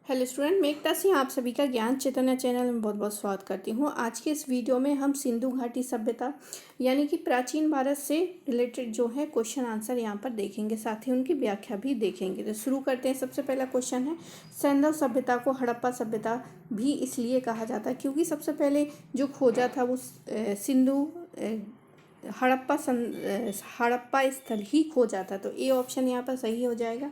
Hello student, मैं एकता सिंह आप सभी का ज्ञान चैतन्य चैनल में बहुत बहुत स्वागत करती हूँ। आज के इस वीडियो में हम सिंधु घाटी सभ्यता यानी कि प्राचीन भारत से रिलेटेड जो है क्वेश्चन आंसर यहाँ पर देखेंगे, साथ ही उनकी व्याख्या भी देखेंगे। तो शुरू करते हैं। सबसे पहला क्वेश्चन है, सैंधव सभ्यता को हड़प्पा सभ्यता भी इसलिए कहा जाता है क्योंकि सबसे पहले जो खोजा था वो सिंधु हड़प्पा स्थल ही खोजा था। तो ए ऑप्शन यहाँ पर सही हो जाएगा।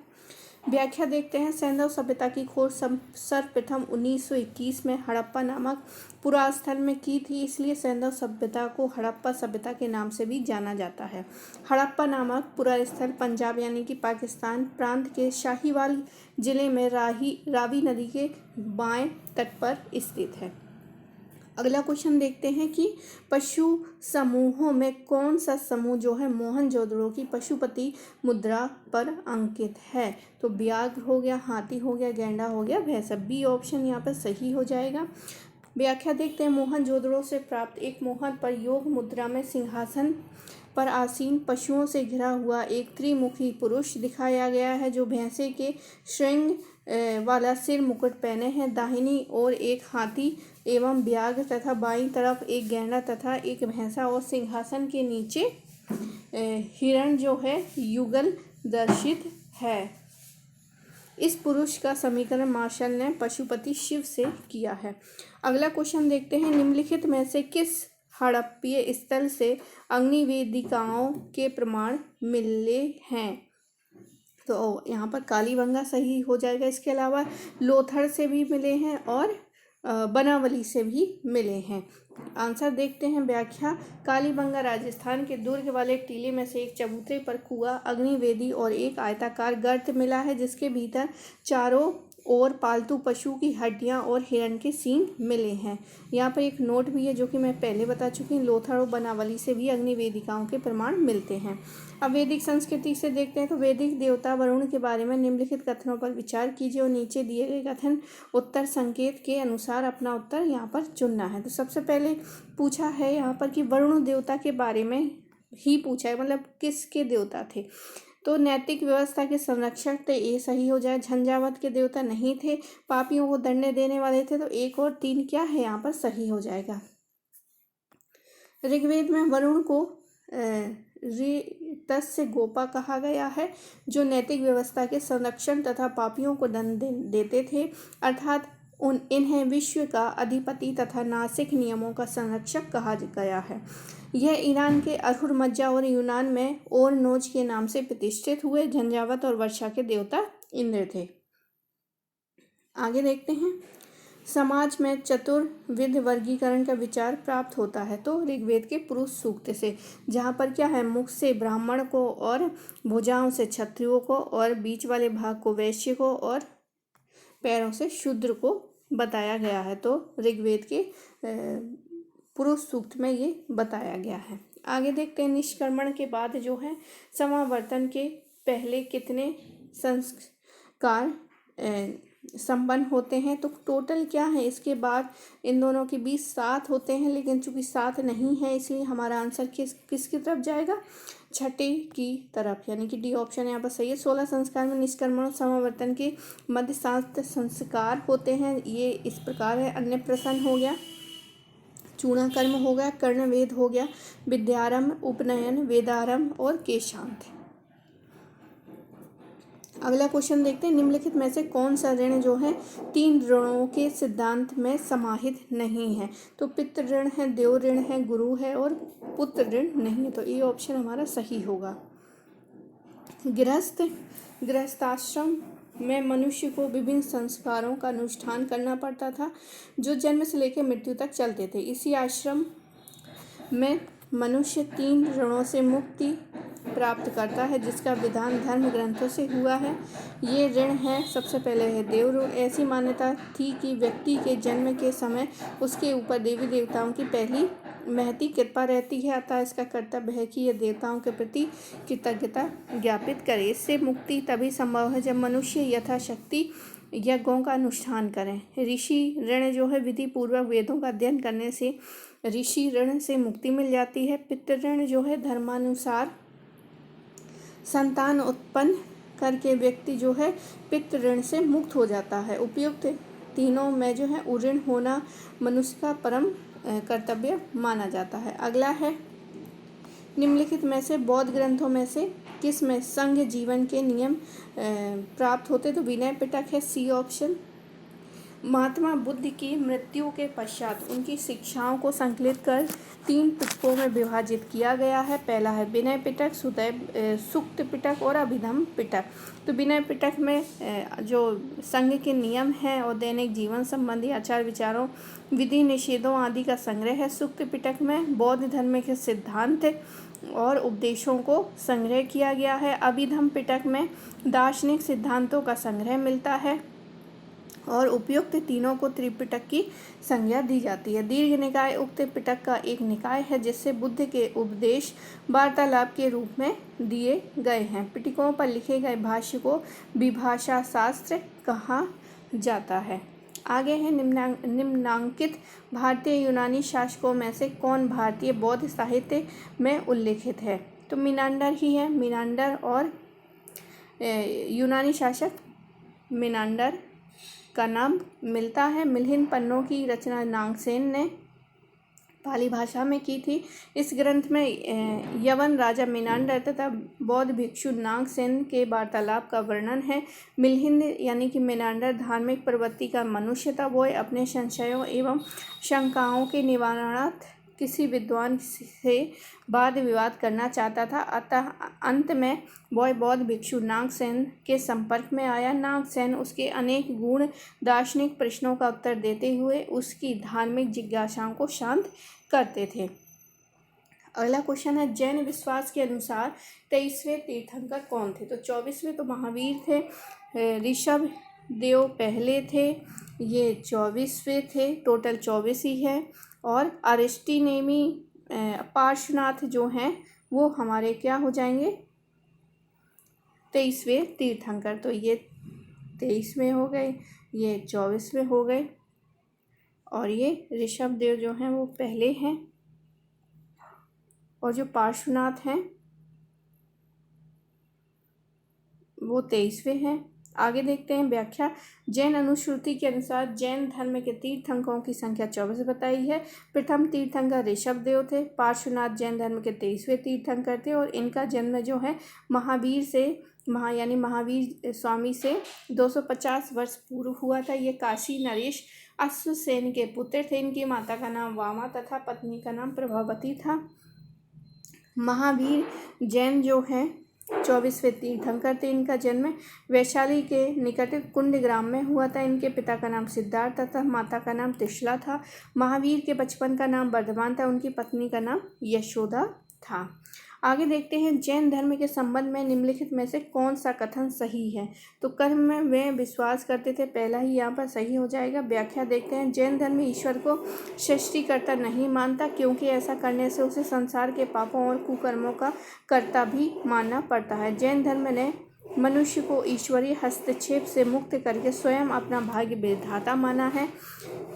व्याख्या देखते हैं। सैंधव सभ्यता की खोज सर्वप्रथम 1921 में हड़प्पा नामक पुरास्थल में की थी, इसलिए सैंधव सभ्यता को हड़प्पा सभ्यता के नाम से भी जाना जाता है। हड़प्पा नामक पुरास्थल पंजाब यानी कि पाकिस्तान प्रांत के शाहीवाल जिले में रावी नदी के बाएं तट पर स्थित है। अगला क्वेश्चन देखते हैं कि पशु समूहों में कौन सा समूह जो है मोहनजोदड़ो की पशुपति मुद्रा पर अंकित है। तो व्याघ्र हो गया, हाथी हो गया, गैंडा हो गया, भैंस। बी ऑप्शन यहाँ पर सही हो जाएगा। व्याख्या देखते हैं। मोहनजोदड़ो से प्राप्त एक मोहर पर योग मुद्रा में सिंहासन पर आसीन पशुओं से घिरा हुआ एक त्रिमुखी पुरुष दिखाया गया है, जो भैंसे के श्रृंग वाला सिर मुकुट पहने हैं। दाहिनी ओर एक हाथी एवं व्याघ्र तथा बाईं तरफ एक गैंडा तथा एक भैंसा और सिंहासन के नीचे हिरण जो है युगल दर्शित है। इस पुरुष का समीकरण मार्शल ने पशुपति शिव से किया है। अगला क्वेश्चन देखते हैं। निम्नलिखित में से किस हड़प्पीय स्थल से अग्निवेदिकाओं के प्रमाण मिले हैं। तो यहाँ पर कालीबंगा सही हो जाएगा। इसके अलावा लोथड़ से भी मिले हैं और बनावली से भी मिले हैं। आंसर देखते हैं। व्याख्या, कालीबंगा राजस्थान के दुर्ग वाले टीले में से एक चबूतरे पर कुआं, अग्निवेदी और एक आयताकार गर्त मिला है, जिसके भीतर चारों और पालतू पशु की हड्डियां और हिरण के सींग मिले हैं। यहाँ पर एक नोट भी है जो कि मैं पहले बता चुकी हूँ। लोथड़ और बनावली से भी अग्निवेदिकाओं के प्रमाण मिलते हैं। अब वैदिक संस्कृति से देखते हैं। तो वैदिक देवता वरुण के बारे में निम्नलिखित कथनों पर विचार कीजिए और नीचे दिए गए कथन उत्तर संकेत के अनुसार अपना उत्तर यहाँ पर चुनना है। तो सबसे पहले पूछा है यहाँ पर कि वरुण देवता के बारे में ही पूछा है, मतलब किसके देवता थे। तो नैतिक व्यवस्था के संरक्षक थे, ये सही हो जाए। झंझावात के देवता नहीं थे, पापियों को दंड देने वाले थे। तो 1 और 3 क्या है यहाँ पर सही हो जाएगा। ऋग्वेद में वरुण को ऋतस्य गोपा कहा गया है, जो नैतिक व्यवस्था के संरक्षण तथा पापियों को दंड देते थे, अर्थात इन्हें विश्व का अधिपति तथा नासिक नियमों का संरक्षक कहा गया है। यह ईरान के अहुरमज्जा और यूनान में ओरनोज के नाम से प्रतिष्ठित हुए। झंझावात और वर्षा के देवता इंद्र थे। आगे देखते हैं। समाज में चतुर्विध वर्गीकरण का विचार प्राप्त होता है। तो ऋग्वेद के पुरुष सूक्त से, जहाँ पर क्या है, मुख से ब्राह्मण को और भुजाओं से क्षत्रियों को और बीच वाले भाग को वैश्य को और पैरों से शूद्र को बताया गया है। तो ऋग्वेद के पुरुष सूक्त में ये बताया गया है। आगे देखते हैं। निष्क्रमण के बाद जो है समावर्तन के पहले कितने संस्कार संपन्न होते हैं। तो टोटल क्या है, इसके बाद इन दोनों के बीच 7 होते हैं, लेकिन चूंकि 7 नहीं है इसलिए हमारा आंसर किसकी तरफ जाएगा, छठे की तरफ, यानी कि डी ऑप्शन यहाँ पर सही है। 16 संस्कार में निष्क्रमण और समावर्तन के मध्य 7 संस्कार होते हैं। ये इस प्रकार है। अन्नप्रसन हो गया, चूर्णकर्म हो गया, कर्णवेद हो गया, विद्यारंभ, उपनयन, वेदारंभ और केशांत। अगला क्वेश्चन देखते हैं। निम्नलिखित में से कौन सा ऋण जो है 3 ऋणों के सिद्धांत में समाहित नहीं है। तो पितृ ऋण है, देव ऋण है, गुरु है और पुत्र ऋण नहीं है। तो ये ऑप्शन हमारा सही होगा। गृहस्थाश्रम में मनुष्य को विभिन्न संस्कारों का अनुष्ठान करना पड़ता था, जो जन्म से लेकर मृत्यु तक चलते थे। इसी आश्रम में मनुष्य 3 ऋणों से मुक्ति प्राप्त करता है, जिसका विधान धर्म ग्रंथों से हुआ है। ये ऋण है, सबसे पहले है देव ऋण। ऐसी मान्यता थी कि व्यक्ति के जन्म के समय उसके ऊपर देवी देवताओं की पहली महती कृपा रहती है, अतः इसका कर्तव्य है कि यह देवताओं के प्रति कृतज्ञता ज्ञापित करे। इससे मुक्ति तभी संभव है जब मनुष्य यथाशक्ति यज्ञों का अनुष्ठान करें। ऋषि ऋण जो है विधि पूर्वक वेदों का अध्ययन करने से ऋषि ऋण से मुक्ति मिल जाती है। पितृ ऋण जो है धर्मानुसार संतान उत्पन्न करके व्यक्ति जो है पितृ ऋण से मुक्त हो जाता है। उपयुक्त तीनों में जो है ऋण होना मनुष्य का परम कर्तव्य माना जाता है। अगला है, निम्नलिखित में से बौद्ध ग्रंथों में से किस में संघ जीवन के नियम प्राप्त होते? तो विनय पिटक है, सी ऑप्शन। महात्मा बुद्ध की मृत्यु के पश्चात उनकी शिक्षाओं को संकलित कर 3 पिटकों में विभाजित किया गया है। पहला है विनय पिटक, सुक्त पिटक और अभिधम पिटक। तो विनय पिटक में जो संघ के नियम हैं और दैनिक जीवन संबंधी आचार विचारों, विधि निषेधों आदि का संग्रह है। सुक्त पिटक में बौद्ध धर्म के सिद्धांत और उपदेशों को संग्रह किया गया है। अभिधम पिटक में दार्शनिक सिद्धांतों का संग्रह मिलता है और उपयुक्त तीनों को त्रिपिटक की संज्ञा दी जाती है। दीर्घ निकाय उक्त पिटक का एक निकाय है जिससे बुद्ध के उपदेश वार्तालाप के रूप में दिए गए हैं। पिटकों पर लिखे गए भाष्य को विभाषा शास्त्र कहा जाता है। आगे है, निम्नांकित भारतीय यूनानी शासकों में से कौन भारतीय बौद्ध साहित्य में उल्लेखित है? तो मीनांडर ही है। मीनांडर और यूनानी शासक मीनांडर का नाम मिलता है। मिलिंद पन्नों की रचना नागसेन ने पाली भाषा में की थी। इस ग्रंथ में यवन राजा मीनांडर तथा बौद्ध भिक्षु नागसेन के वार्तालाप का वर्णन है। मिलिंद यानी कि मीनांडर धार्मिक प्रवृत्ति का मनुष्य था। वो अपने संशयों एवं शंकाओं के निवारणार्थ किसी विद्वान से वाद विवाद करना चाहता था। अतः अंत में वह बौद्ध भिक्षु नागसेन के संपर्क में आया। नागसेन उसके अनेक गूढ़ दार्शनिक प्रश्नों का उत्तर देते हुए उसकी धार्मिक जिज्ञासाओं को शांत करते थे। अगला क्वेश्चन है, जैन विश्वास के अनुसार 23वें तीर्थंकर कौन थे? तो 24वें तो महावीर थे। ऋषभ देव पहले थे, ये 24वें थे। टोटल 24 ही है। और अरिस्टिनेमी पार्श्वनाथ जो हैं वो हमारे क्या हो जाएंगे? 23वें तीर्थंकर। तो ये 23वें हो गए, ये 24वें हो गए और ये ऋषभ देव जो हैं वो पहले हैं और जो पार्श्वनाथ हैं वो 23वें हैं। आगे देखते हैं व्याख्या। जैन अनुश्रुति के अनुसार जैन धर्म के तीर्थंकरों की संख्या 24 बताई है। प्रथम तीर्थंकर ऋषभ देव थे। पार्श्वनाथ जैन धर्म के 23वें तीर्थंकर थे और इनका जन्म जो है महावीर स्वामी से 250 वर्ष पूर्व हुआ था। ये काशी नरेश अश्वसेन के पुत्र थे। इनकी माता का नाम वामा तथा पत्नी का नाम प्रभावती था। महावीर जैन जो है 24वें तीर्थंकर थे। इनका जन्म वैशाली के निकट कुंड ग्राम में हुआ था। इनके पिता का नाम सिद्धार्थ तथा माता का नाम त्रिशला था। महावीर के बचपन का नाम वर्धमान था। उनकी पत्नी का नाम यशोदा था। आगे देखते हैं, जैन धर्म के संबंध में निम्नलिखित में से कौन सा कथन सही है? तो कर्म में वे विश्वास करते थे, पहला ही यहाँ पर सही हो जाएगा। व्याख्या देखते हैं, जैन धर्म ईश्वर को सृष्टिकर्ता नहीं मानता क्योंकि ऐसा करने से उसे संसार के पापों और कुकर्मों का कर्ता भी मानना पड़ता है। जैन धर्म ने मनुष्य को ईश्वरीय हस्तक्षेप से मुक्त करके स्वयं अपना भाग्य विधाता माना है।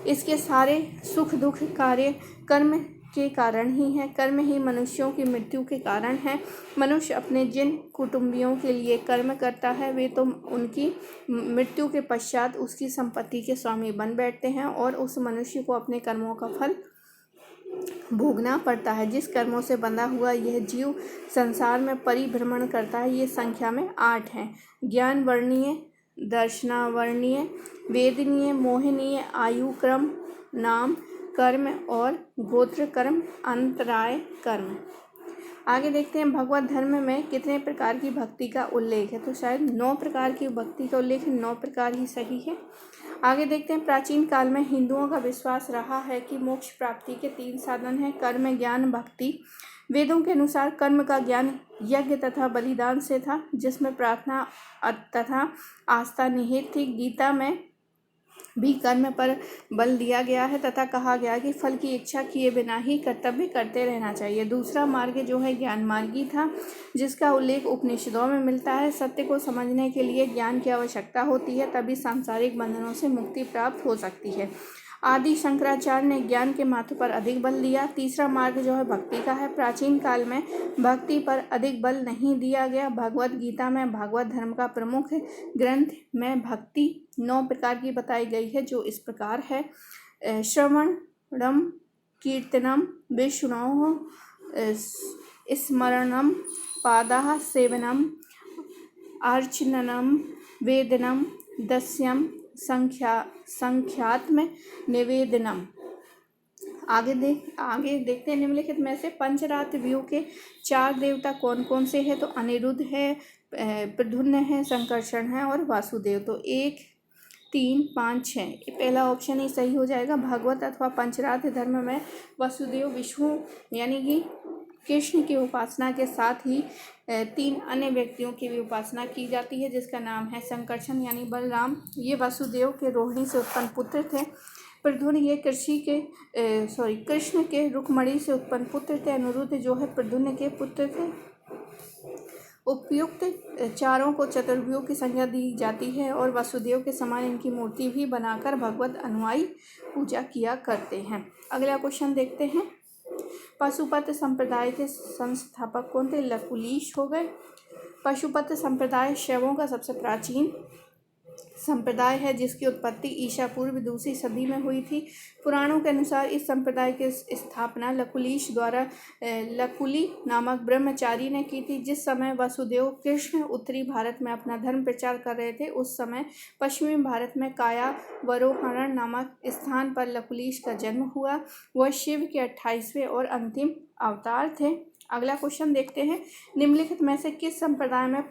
इसके सारे सुख दुख कार्य कर्म के कारण ही है। कर्म ही मनुष्यों की मृत्यु के कारण है। मनुष्य अपने जिन कुटुंबियों के लिए कर्म करता है वे तो उनकी मृत्यु के पश्चात उसकी संपत्ति के स्वामी बन बैठते हैं और उस मनुष्य को अपने कर्मों का फल भोगना पड़ता है। जिस कर्मों से बंधा हुआ यह जीव संसार में परिभ्रमण करता है। ये संख्या में 8 हैं। ज्ञान वर्णीय, दर्शनावर्णीय, वेदनीय, मोहनीय, आयु क्रम, नाम कर्म और गोत्र कर्म, अंतराय कर्म। आगे देखते हैं, भगवत धर्म में कितने प्रकार की भक्ति का उल्लेख है? तो शायद 9 प्रकार की भक्ति का उल्लेख है। 9 प्रकार ही सही है। आगे देखते हैं, प्राचीन काल में हिंदुओं का विश्वास रहा है कि मोक्ष प्राप्ति के 3 साधन हैं, कर्म, ज्ञान, भक्ति। वेदों के अनुसार कर्म का ज्ञान यज्ञ तथा बलिदान से था जिसमें प्रार्थना तथा आस्था निहित थी। गीता में भी कर्म पर बल दिया गया है तथा कहा गया कि फल की इच्छा किए बिना ही कर्तव्य करते रहना चाहिए। दूसरा मार्ग जो है ज्ञान मार्गी था जिसका उल्लेख उपनिषदों में मिलता है। सत्य को समझने के लिए ज्ञान की आवश्यकता होती है, तभी सांसारिक बंधनों से मुक्ति प्राप्त हो सकती है। आदि शंकराचार्य ने ज्ञान के महत्व पर अधिक बल दिया। तीसरा मार्ग जो है भक्ति का है। प्राचीन काल में भक्ति पर अधिक बल नहीं दिया गया। भगवत गीता में भागवत धर्म का प्रमुख ग्रंथ में भक्ति 9 प्रकार की बताई गई है, जो इस प्रकार है: श्रवणम, कीर्तनम, विष्णोः स्मरणम, पादः सेवनम, अर्चनम, वेदनम, दस्यम, संख्यात्म निवेदनम। आगे देखते हैं निम्नलिखित में से पंचरात्र व्यू के 4 देवता कौन कौन से हैं। तो अनिरुद्ध है, प्रद्युम्न है, संकर्षण है और वासुदेव। तो 1, 3, 5, 6 पहला ऑप्शन ही सही हो जाएगा। भागवत अथवा पंचरात्र धर्म में वसुदेव विष्णु यानी कि कृष्ण की उपासना के साथ ही 3 अन्य व्यक्तियों की भी उपासना की जाती है, जिसका नाम है संकर्षण यानी बलराम। ये वसुदेव के रोहिणी से उत्पन्न पुत्र थे। प्रद्युम्न ये कृष्ण के रुक्मणी से उत्पन्न पुत्र थे। अनिरुद्ध जो है प्रद्युम्न के पुत्र थे। उपयुक्त चारों को चतुर्भुज की संज्ञा दी जाती है और वसुदेव के समान इनकी मूर्ति भी बनाकर भगवत अनुयायी पूजा किया करते हैं। अगला क्वेश्चन देखते हैं। पशुपत संप्रदाय के संस्थापक कौन थे? लकुलिश हो गए। पशुपत संप्रदाय शैवों का सबसे प्राचीन संप्रदाय है, जिसकी उत्पत्ति ईसा पूर्व 2वीं सदी में हुई थी। पुराणों के अनुसार इस संप्रदाय की स्थापना लकुलिश द्वारा लकुली नामक ब्रह्मचारी ने की थी। जिस समय वसुदेव कृष्ण उत्तरी भारत में अपना धर्म प्रचार कर रहे थे, उस समय पश्चिमी भारत में कायावरोहण नामक स्थान पर लकुलिश का जन्म हुआ। वह शिव के 28वें और अंतिम अवतार थे। अगला क्वेश्चन देखते हैं। निम्नलिखित में से किस संप्रदाय में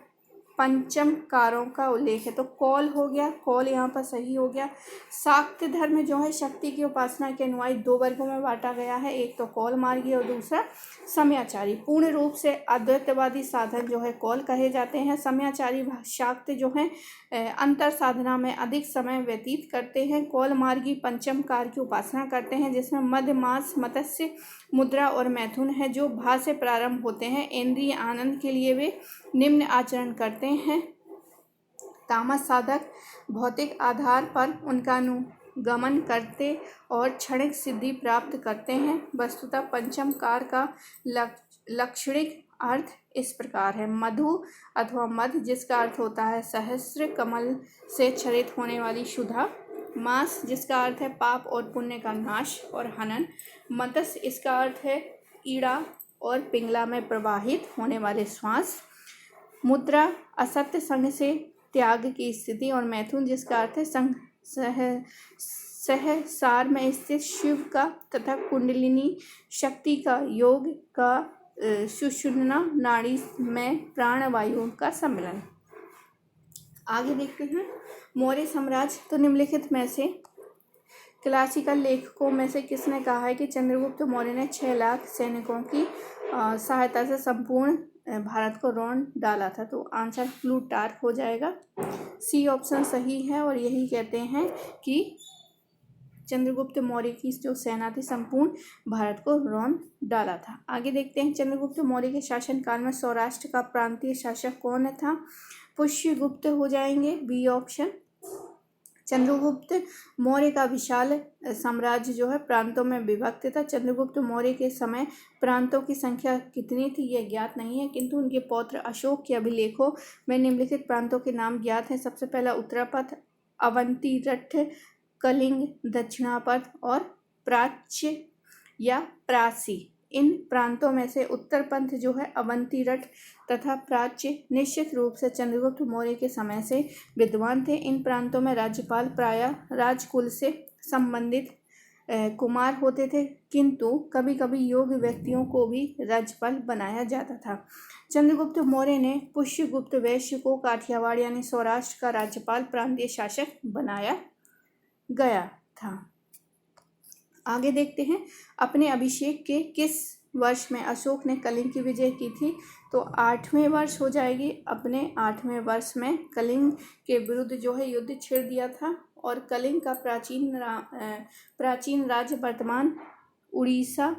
पंचमकारों का उल्लेख है? तो कौल हो गया, कौल यहाँ पर सही हो गया। शाक्त धर्म जो है शक्ति की उपासना के अनुयायी 2 वर्गों में बांटा गया है, एक तो कौल मार्गी और दूसरा समयाचारी। पूर्ण रूप से अद्वैतवादी साधन जो है कौल कहे जाते हैं। समयाचारी शाक्त जो है अंतर साधना में अधिक समय व्यतीत करते हैं। कौल मार्गी पंचमकार की उपासना करते हैं, जिसमें मध्य, मास, मत्स्य, मुद्रा और मैथुन है, जो भा से प्रारंभ होते हैं। इंद्रिय आनंद के लिए वे निम्न आचरण करते हैं। तामस साधक भौतिक आधार पर उनका अनुगमन करते और क्षणिक सिद्धि प्राप्त करते हैं। वस्तुतः पंचमकार का लक्षणिक अर्थ इस प्रकार है: मधु अथवा मध, जिसका अर्थ होता है सहस्त्र कमल से क्षरित होने वाली सुधा। मास, जिसका अर्थ है पाप और पुण्य का नाश और हनन। मत्स्य, इसका अर्थ है ईड़ा और पिंगला में प्रवाहित होने वाले श्वास। मुद्रा, असत्य संग से त्याग की स्थिति। और मैथुन, जिसका अर्थ है सहसार में स्थित शिव का तथा कुंडलिनी शक्ति का योग का सुषुम्ना नाड़ी में प्राणवायु का सम्मिलन। आगे देखते हैं मौर्य साम्राज्य। तो निम्नलिखित में से क्लासिकल लेखकों में से किसने कहा है कि चंद्रगुप्त मौर्य ने 6 लाख सैनिकों की सहायता से संपूर्ण भारत को रौंद डाला था? तो आंसर प्लूटार्क हो जाएगा। सी ऑप्शन सही है और यही कहते हैं कि चंद्रगुप्त मौर्य की जो सेना थी संपूर्ण भारत को रौंद डाला था। आगे देखते हैं चंद्रगुप्त मौर्य के शासनकाल में सौराष्ट्र का प्रांतीय शासक कौन था? पुष्यगुप्त हो जाएंगे, बी ऑप्शन। चंद्रगुप्त मौर्य का विशाल साम्राज्य जो है प्रांतों में विभक्त था। चंद्रगुप्त मौर्य के समय प्रांतों की संख्या कितनी थी यह ज्ञात नहीं है, किंतु उनके पौत्र अशोक के अभिलेखों में निम्नलिखित प्रांतों के नाम ज्ञात हैं। सबसे पहला उत्तरापथ, अवंतीरठ, कलिंग, दक्षिणापथ और प्राच्य या प्रासी। इन प्रांतों में से उत्तर पंथ जो है अवंतीरठ तथा प्राच्य निश्चित रूप से चंद्रगुप्त मौर्य के समय से विद्वान थे। इन प्रांतों में राज्यपाल प्रायः राजकुल से संबंधित कुमार होते थे, किंतु कभी कभी योग्य व्यक्तियों को भी राज्यपाल बनाया जाता था। चंद्रगुप्त मौर्य ने पुष्यगुप्त वैश्य को काठियावाड़ यानी सौराष्ट्र का राज्यपाल प्रांतीय शासक बनाया गया था। आगे देखते हैं अपने अभिषेक के किस वर्ष में अशोक ने कलिंग की विजय की थी? तो 8वें वर्ष हो जाएगी। अपने 8वें वर्ष में कलिंग के विरुद्ध जो है युद्ध छेड़ दिया था और कलिंग का प्राचीन राज्य वर्तमान उड़ीसा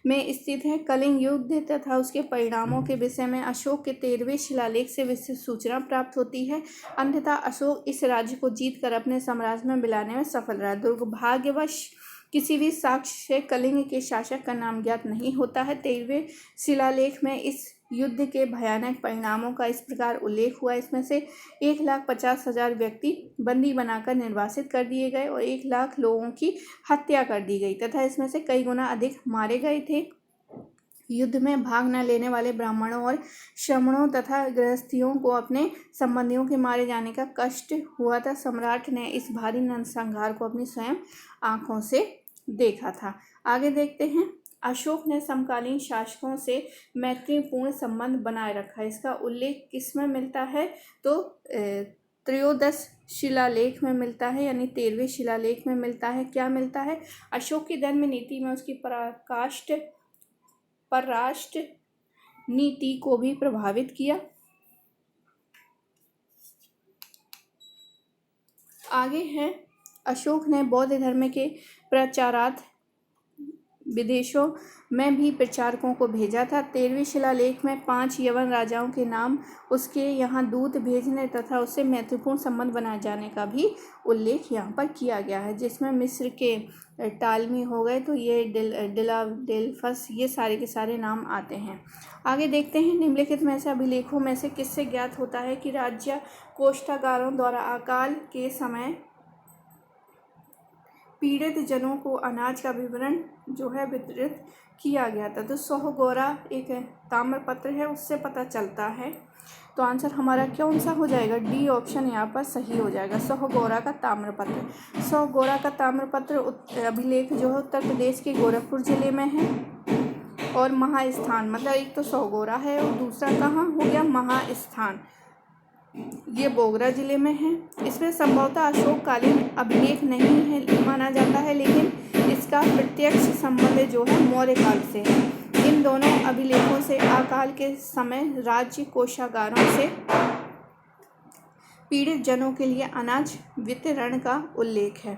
में स्थित है। कलिंग युद्ध तथा उसके परिणामों के विषय में अशोक के 13वें शिलालेख से विस्तृत सूचना प्राप्त होती है। अंततः अशोक इस राज्य को जीतकर अपने साम्राज्य में मिलाने में सफल रहा। दुर्भाग्यवश किसी भी साक्ष्य से कलिंग के शासक का नाम ज्ञात नहीं होता है। 13वें शिलालेख में इस युद्ध के भयानक परिणामों का इस प्रकार उल्लेख हुआ। इसमें से 1,50,000 व्यक्ति बंदी बनाकर निर्वासित कर दिए गए और 1 लाख लोगों की हत्या कर दी गई तथा इसमें से कई गुना अधिक मारे गए थे। युद्ध में भाग न लेने वाले ब्राह्मणों और श्रमणों तथा गृहस्थियों को अपने संबंधियों के मारे जाने का कष्ट हुआ था। सम्राट ने इस भारी नरसंहार को अपनी स्वयं आंखों से देखा था। आगे देखते हैं। अशोक ने समकालीन शासकों से मैत्रीपूर्ण संबंध बनाए रखा। इसका उल्लेख किस में मिलता है? तो त्रयोदश शिलालेख में मिलता है, यानी 13वें शिलालेख में मिलता है। क्या मिलता है? अशोक की धर्म नीति में उसकी परराष्ट्र नीति को भी प्रभावित किया। आगे है, अशोक ने बौद्ध धर्म के प्रचारार्थ विदेशों में भी प्रचारकों को भेजा था। 13वें शिलालेख में 5 यवन राजाओं के नाम, उसके यहाँ दूत भेजने तथा उससे महत्वपूर्ण संबंध बनाए जाने का भी उल्लेख यहाँ पर किया गया है, जिसमें मिस्र के टालमी हो गए, तो ये डेल्फस, ये सारे के सारे नाम आते हैं। आगे देखते हैं। निम्नलिखित में से अभिलेखों में से किससे ज्ञात होता है कि राज्य कोषागारों द्वारा अकाल के समय पीड़ित जनों को अनाज का विवरण जो है वितरित किया गया था? तो 100 गौरा एक ताम्रपत्र है, उससे पता चलता है। तो आंसर हमारा कौन सा हो जाएगा? डी ऑप्शन यहाँ पर सही हो जाएगा। 100 गौरा का ताम्रपत्र। 100 गौरा का ताम्रपत्र अभिलेख जो है उत्तर प्रदेश के गोरखपुर जिले में है। और महास्थान, मतलब एक तो 100 गौरा है और दूसरा कहाँ हो गया? महास्थान, ये बोगरा जिले में है। इसमें संभवतः अशोककालीन अभिलेख नहीं है माना जाता है, लेकिन इसका प्रत्यक्ष संबंध जो है मौर्य काल से है। इन दोनों अभिलेखों से अकाल के समय राज्य कोषागारों से पीड़ित जनों के लिए अनाज वितरण का उल्लेख है।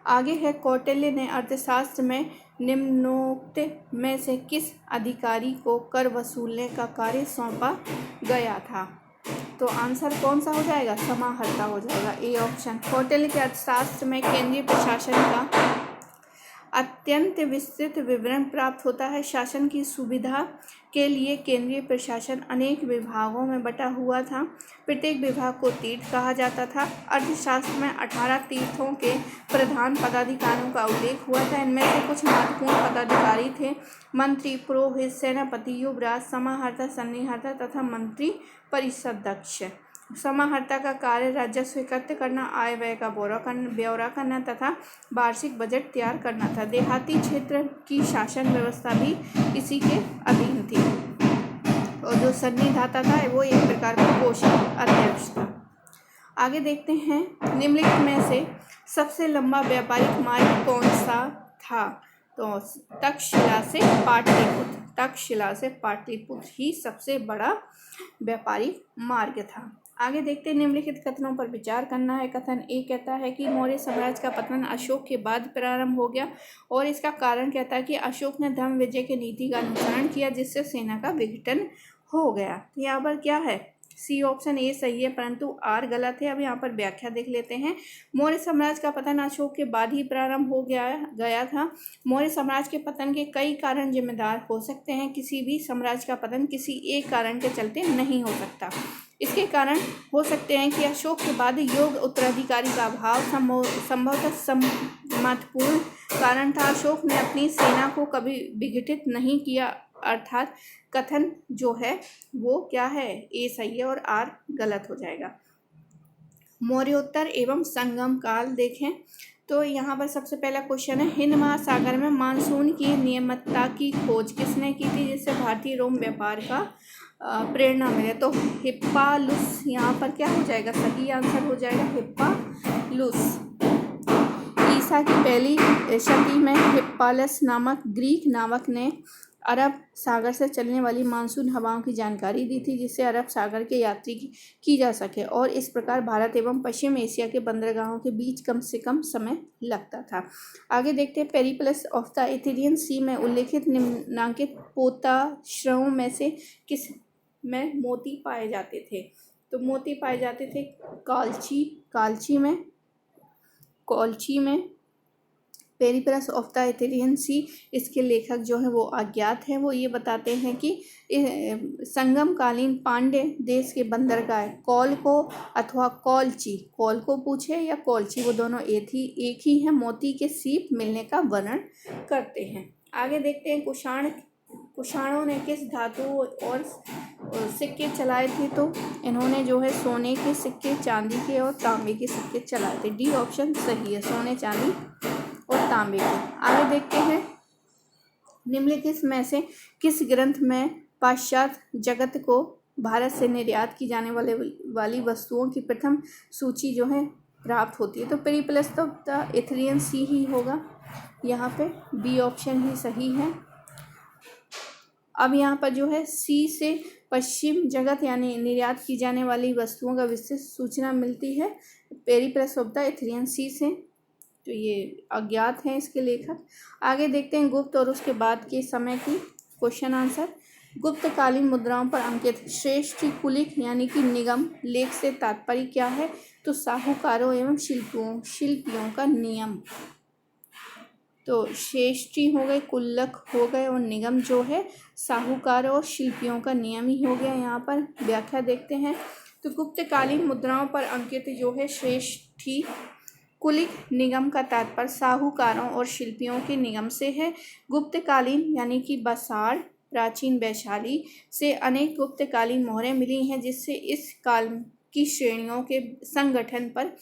आगे है, कौटिल्य ने अर्थशास्त्र में निम्नोक्त में से किस अधिकारी को कर वसूलने का कार्य सौंपा गया था? तो आंसर कौन सा हो जाएगा? समाहर्ता हो जाएगा, ए ऑप्शन। कौटिल्य के अर्थशास्त्र में केंद्रीय प्रशासन का अत्यंत विस्तृत विवरण प्राप्त होता है। शासन की सुविधा के लिए केंद्रीय प्रशासन अनेक विभागों में बटा हुआ था। प्रत्येक विभाग को तीर्थ कहा जाता था। अर्थशास्त्र में 18 तीर्थों के प्रधान पदाधिकारियों का उल्लेख हुआ था। इनमें से कुछ महत्वपूर्ण पदाधिकारी थे: मंत्री, पुरोहित, सेनापति, युवराज, समाहर्ता, सन्निहर्ता तथा मंत्री परिषदध्यक्ष। समाहर्ता का कार्य राजस्व एकत्र करना, आय व्यय का ब्यौरा करना तथा वार्षिक बजट तैयार करना था। देहाती क्षेत्र की शासन व्यवस्था भी इसी के अधीन थी। और जो सन्निधाता था वो एक प्रकार का कोषीय अध्यक्ष था। आगे देखते हैं। निम्नलिखित में से सबसे लंबा व्यापारिक मार्ग कौन सा था? तो तक्षशिला से पाटलिपुत्र। तक्षशिला से पाटलिपुत्र ही सबसे बड़ा व्यापारिक मार्ग था। आगे देखते हैं। निम्नलिखित कथनों पर विचार करना है। कथन ए कहता है कि मौर्य साम्राज्य का पतन अशोक के बाद प्रारंभ हो गया और इसका कारण कहता है कि अशोक ने धर्म विजय की नीति का अनुसरण किया, जिससे सेना का विघटन हो गया। यहाँ पर क्या है? सी ऑप्शन ए सही है, परंतु आर गलत है। अब यहाँ पर व्याख्या देख लेते हैं। मौर्य साम्राज्य का पतन अशोक के बाद ही प्रारंभ हो गया था। मौर्य साम्राज्य के पतन के कई कारण जिम्मेदार हो सकते हैं। किसी भी साम्राज्य का पतन किसी एक कारण के चलते नहीं हो सकता। इसके कारण हो सकते हैं कि अशोक के बाद योग्य उत्तराधिकारी का अभाव संभवतः महत्वपूर्ण कारण था। अशोक ने अपनी सेना को कभी विघटित नहीं किया, अर्थात कथन जो है वो क्या है? ए सही है और आर गलत हो जाएगा। मौर्योत्तर एवं संगम काल देखें तो यहाँ पर सबसे पहला क्वेश्चन है, हिंद महासागर में मानसून की नियमितता की खोज किसने की थी, जिससे भारतीय रोम व्यापार का प्रेरणा मिले? तो हिप्पालुस यहाँ पर क्या हो जाएगा? सही आंसर हो जाएगा हिप्पालुस। ईसा की पहली शती में हिप्पालस नामक ग्रीक नाविक ने अरब सागर से चलने वाली मानसून हवाओं की जानकारी दी थी, जिससे अरब सागर के यात्री की जा सके, और इस प्रकार भारत एवं पश्चिम एशिया के बंदरगाहों के बीच कम से कम समय लगता था। आगे देखते हैं, पेरिप्लस ऑफ द इथेरियन सी में उल्लेखित निम्नांकित पोताश्रयों में से किस में मोती पाए जाते थे? तो मोती पाए जाते थे कॉल्ची में। पेरिप्लस ऑफ द इथेरियन सी, इसके लेखक जो है वो अज्ञात है। वो ये बताते हैं कि संगमकालीन पांड्य देश के बंदरगाह कॉल अथवा कॉल को पूछे या कॉल्ची, वो दोनों एक ही है, मोती के सीप मिलने का वर्णन करते हैं। आगे देखते हैं, कुषाणों ने किस धातु और सिक्के चलाए थे? तो इन्होंने जो है सोने के सिक्के, चांदी के और तांबे के सिक्के चलाए थे। डी ऑप्शन सही है, सोने, चांदी और तांबे के। आगे देखते हैं, निम्नलिखित में से किस ग्रंथ में पाश्चात्य जगत को भारत से निर्यात की जाने वाली वस्तुओं की प्रथम सूची जो है प्राप्त होती है? तो पेरिप्लस ऑफ द इथेरियन सी ही होगा यहाँ पे, बी ऑप्शन ही सही है। अब यहाँ पर जो है सी से पश्चिम जगत यानी निर्यात की जाने वाली वस्तुओं का विस्तृत सूचना मिलती है पेरिप्लस ऑफ द इथेरियन सी से, तो ये अज्ञात हैं इसके लेखक। आगे देखते हैं, गुप्त और उसके बाद के समय की क्वेश्चन आंसर। गुप्तकालीन मुद्राओं पर अंकित श्रेष्ठ कुलिक यानी कि निगम लेख से तात्पर्य क्या है? तो साहूकारों एवं शिल्पियों का नियम। तो श्रेष्ठी हो गए, कुल्लक हो गए, और निगम जो है साहूकार और शिल्पियों का नियम ही हो गया। यहाँ पर व्याख्या देखते हैं, तो गुप्तकालीन मुद्राओं पर अंकित जो है श्रेष्ठी कुलिक निगम का तात्पर्य साहूकारों और शिल्पियों के निगम से है। गुप्तकालीन यानी कि बसाड़, प्राचीन वैशाली से अनेक गुप्तकालीन मोहरें मिली हैं, जिससे इस काल की श्रेणियों के संगठन पर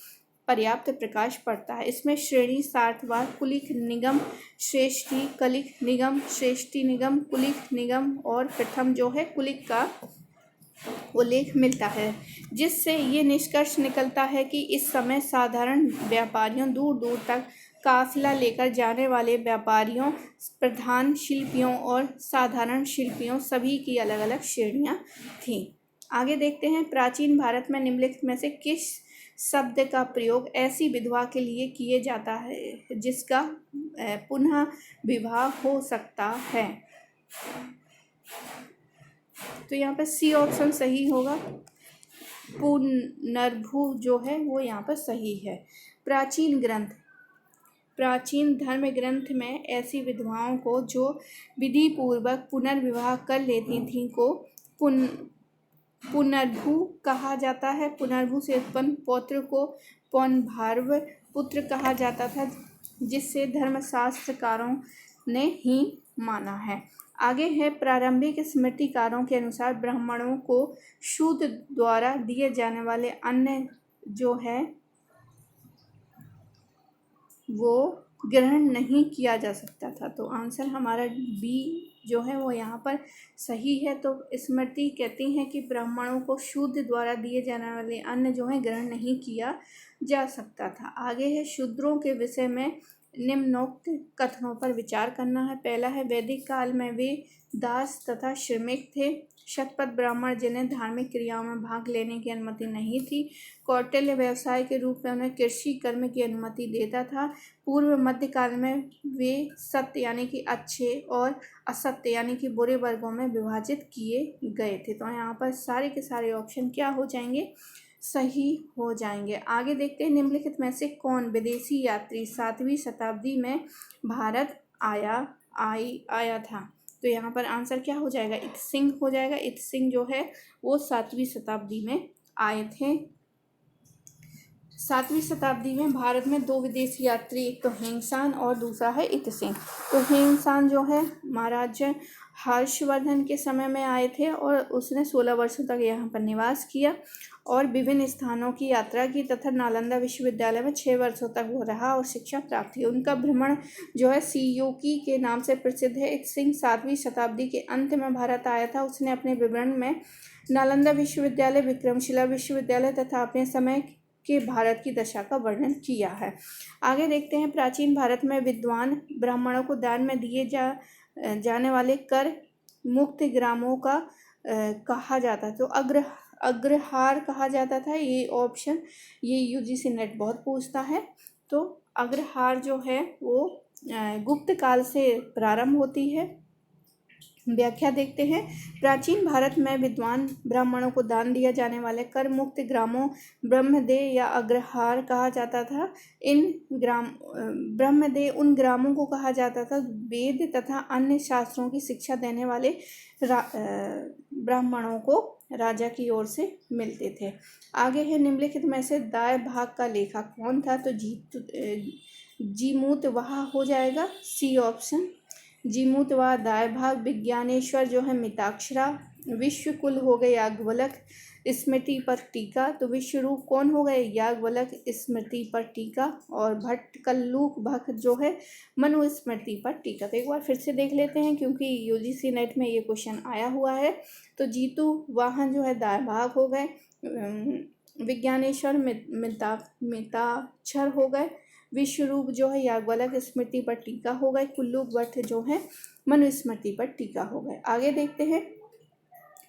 पर्याप्त प्रकाश पड़ता है। इसमें श्रेणी सार्थवार, कुलिक निगम, श्रेष्ठी, कलिक निगम, श्रेष्ठी निगम, कुलिक निगम और प्रथम जो है कुलिक का उल्लेख मिलता है, जिससे ये निष्कर्ष निकलता है कि इस समय साधारण व्यापारियों, दूर दूर तक काफिला लेकर जाने वाले व्यापारियों, प्रधान शिल्पियों और साधारण शिल्पियों सभी की अलग अलग श्रेणियां थीं। आगे देखते हैं, प्राचीन भारत में निम्नलिखित में से किस शब्द का प्रयोग ऐसी विधवा के लिए किए जाता है जिसका पुनः विवाह हो सकता है? तो यहाँ पर सी ऑप्शन सही होगा, पुनर्भू जो है वो यहाँ पर सही है। प्राचीन धर्म ग्रंथ में ऐसी विधवाओं को जो विधि पूर्वक पुनर्विवाह कर लेती थीं को पुनर्भू कहा जाता है। पुनर्भू से उत्पन्न पौत्र को पौनभार्व पुत्र कहा जाता था, जिससे धर्मशास्त्रकारों ने ही माना है। आगे है, प्रारंभिक स्मृतिकारों के अनुसार ब्राह्मणों को शूद्र द्वारा दिए जाने वाले अन्न जो है वो ग्रहण नहीं किया जा सकता था। तो आंसर हमारा बी जो है वो यहाँ पर सही है। तो स्मृति कहती हैं कि ब्राह्मणों को शूद्र द्वारा दिए जाने वाले अन्न जो है ग्रहण नहीं किया जा सकता था। आगे है, शूद्रों के विषय में निम्नोक्त कथनों पर विचार करना है। पहला है, वैदिक काल में वे दास तथा श्रमिक थे। शतपथ ब्राह्मण जिन्हें धार्मिक क्रियाओं में भाग लेने की अनुमति नहीं थी। कौटिल्य व्यवसाय के रूप में उन्हें कृषि कर्म की अनुमति देता था। पूर्व मध्य काल में वे सत्य यानी कि अच्छे और असत्य यानी कि बुरे वर्गों में विभाजित किए गए थे। तो यहाँ पर सारे के सारे ऑप्शन क्या हो जाएंगे? सही हो जाएंगे। आगे देखते हैं, निम्नलिखित में से कौन विदेशी यात्री 7वीं शताब्दी में भारत आया था? तो यहाँ पर आंसर क्या हो जाएगा? इत सिंह हो जाएगा। इत सिंह जो है वो 7वीं शताब्दी में आए थे। 7वीं शताब्दी में भारत में 2 विदेशी यात्री, एक तो हेंगसान और दूसरा है इत सिंह। तो हेंगसान जो है महाराज हर्षवर्धन के समय में आए थे और उसने 16 वर्षों तक यहाँ पर निवास किया और विभिन्न स्थानों की यात्रा की तथा नालंदा विश्वविद्यालय में 6 वर्षों तक वो रहा और शिक्षा प्राप्त की। उनका भ्रमण जो है सियोकी के नाम से प्रसिद्ध है। इत सिंह 7वीं शताब्दी के अंत में भारत आया था। उसने अपने विवरण में नालंदा विश्वविद्यालय, विक्रमशिला विश्वविद्यालय तथा अपने समय के भारत की दशा का वर्णन किया है। आगे देखते हैं, प्राचीन भारत में विद्वान ब्राह्मणों को दान में दिए जाने वाले कर मुक्त ग्रामों का कहा जाता, तो अग्रहार कहा जाता था। ये ऑप्शन ये यूजीसी नेट बहुत पूछता है। तो अग्रहार जो है वो गुप्त काल से प्रारंभ होती है। व्याख्या देखते हैं। प्राचीन भारत में विद्वान ब्राह्मणों को दान दिया जाने वाले कर मुक्त ग्रामों ब्रह्मदेय या अग्रहार कहा जाता था। इन ब्रह्मदेय उन ग्रामों को कहा जाता था वेद तथा अन्य शास्त्रों की शिक्षा देने वाले ब्राह्मणों को राजा की ओर से मिलते थे। आगे है निम्नलिखित में से दाएं भाग का लेखक कौन था, तो जीमूत वहा हो जाएगा, सी ऑप्शन। जीमूत व दाएं भाग विज्ञानेश्वर जो है मिताक्षरा, विश्वकुल हो गए याज्ञवल्क, स्मृति पर टीका, तो विश्वरूप कौन हो गए याज्ञवल्क, स्मृति पर टीका, और भट्टकल्लूक भक्त जो है मनुस्मृति पर टीका। तो एक बार फिर से देख लेते हैं क्योंकि यूजीसी नेट में ये क्वेश्चन आया हुआ है। तो जीतू वाहन जो है दाएं भाग हो गए, विज्ञानेश्वर मिताक्षर हो गए, विश्वरूप जो है याज्ञवल्क स्मृति पर टीका हो गए, कुल्लूक भट्ट जो है मनुस्मृति पर टीका हो गए। आगे देखते हैं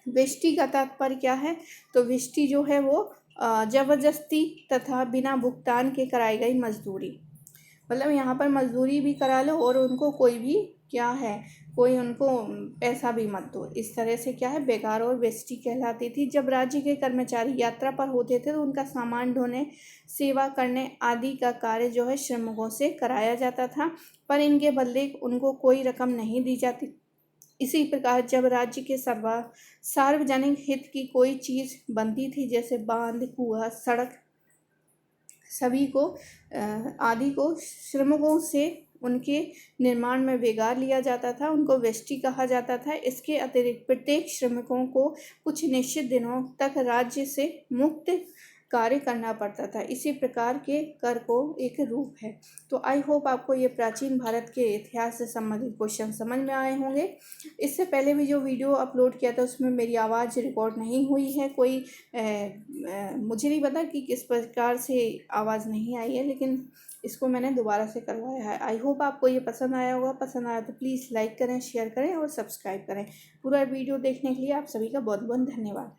वेष्टि का तात्पर्य क्या है, तो वेष्टि जो है वो जबरदस्ती तथा बिना भुगतान के कराई गई मजदूरी, मतलब यहाँ पर मजदूरी भी करा लो और उनको कोई भी क्या है कोई उनको पैसा भी मत दो, इस तरह से क्या है बेगार और वेष्टि कहलाती थी। जब राज्य के कर्मचारी यात्रा पर होते थे तो उनका सामान ढोने, सेवा करने आदि का कार्य जो है श्रमिकों से कराया जाता था, पर इनके बदले उनको कोई रकम नहीं दी जाती। इसी प्रकार जब राज्य के सार्वजनिक हित की कोई चीज़ बनती थी जैसे बांध, कुआं, सड़क, सभी को आदि को श्रमिकों से उनके निर्माण में बेगार लिया जाता था, उनको वेष्टि कहा जाता था। इसके अतिरिक्त प्रत्येक श्रमिकों को कुछ निश्चित दिनों तक राज्य से मुक्त कार्य करना पड़ता था। इसी प्रकार के कर को एक रूप है। तो आई होप आपको ये प्राचीन भारत के इतिहास से संबंधित क्वेश्चन समझ में आए होंगे। इससे पहले भी जो वीडियो अपलोड किया था उसमें मेरी आवाज़ रिकॉर्ड नहीं हुई है, कोई मुझे नहीं पता कि किस प्रकार से आवाज़ नहीं आई है, लेकिन इसको मैंने दोबारा से करवाया है। आई होप आपको ये पसंद आया होगा। पसंद आया तो प्लीज़ लाइक करें, शेयर करें और सब्सक्राइब करें। पूरा वीडियो देखने के लिए आप सभी का बहुत बहुत धन्यवाद।